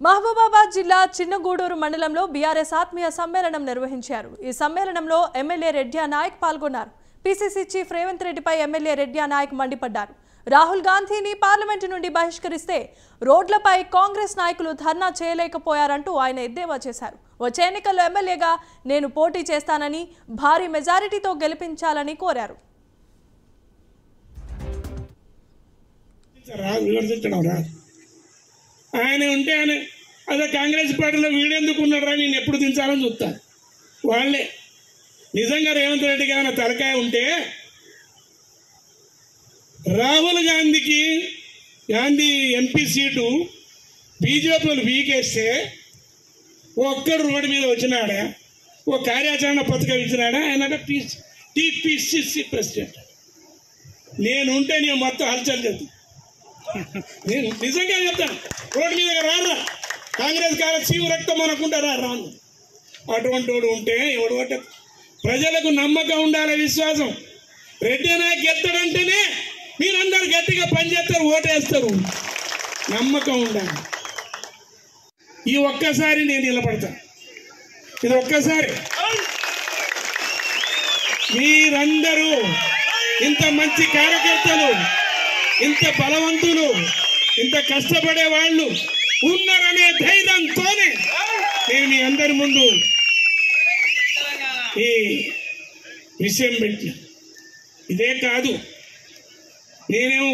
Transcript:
మహబూబాబాద్ జిల్లా చిన్నగూడూరు మండలంలో బీఆర్ఎస్ ఆత్మీయ సమ్మేళనం నిర్వహించారు। ఈ సమ్మేళనంలో ఎమ్మెల్యే రెడ్డియా నాయక్ పాల్గొన్నారు। పీసీసీ చీఫ్ రేవంత్ రెడ్డిపై ఎమ్మెల్యే రెడ్డియా నాయక్ మండిపడ్డారు। రాహుల్ గాంధీని పార్లమెంటు నుండి బహిష్కరిస్తే రోడ్లపై కాంగ్రెస్ నాయకులు ధర్నా చేయలేకపోయారంటూ ఆయన ఎద్దేవా చేశారు। వచ్చే ఎన్నికల్లో ఎమ్మెల్యేగా నేను పోటీ చేస్తానని భారీ మెజారిటీతో గెలిపించాలని కోరారు। ఆయన ఉంటే ఆయన అదే కాంగ్రెస్ పార్టీలో వీడెందుకు ఉన్నాడు రా నేను ఎప్పుడు దించాలని చూస్తాను వాళ్ళే నిజంగా రేవంత్ రెడ్డి గారి తలకాయ ఉంటే రాహుల్ గాంధీ ఎంపీ సీటు బీజేపీలు వీకేస్తే ఒక్కడు రోడ్డు మీద వచ్చినాడా ఓ కార్యాచరణ పథకం ఇచ్చినాడా ఆయన టీపీసీసీ ప్రెసిడెంట్ నేనుంటే నేను మొత్తం హల్చల్ చేస్తాను నేను నిజంగా చెప్తాను రోడ్డు మీద రారా కాంగ్రెస్ కాల చీవు రక్తం అనుకుంటారా రాను అటువంటి వాడు ఉంటే ఎవడు ఒకటి ప్రజలకు నమ్మకం ఉండాలి విశ్వాసం రెడ్డి నాయక్ గెలుతాడంటేనే మీరందరూ గట్టిగా పనిచేస్తారు ఓటేస్తారు నమ్మకం ఉండాలి ఈ ఒక్కసారి నేను నిలబడతా ఇది ఒక్కసారి మీరందరూ ఇంత మంచి కార్యకర్తలు ఇంత బలవంతులు ఇంత కష్టపడే వాళ్ళు ఉన్నారనే ధైర్యంతోనే నేను మీ అందరి ముందు ఈ విషయం పెట్టిన ఇదే కాదు నేనేమో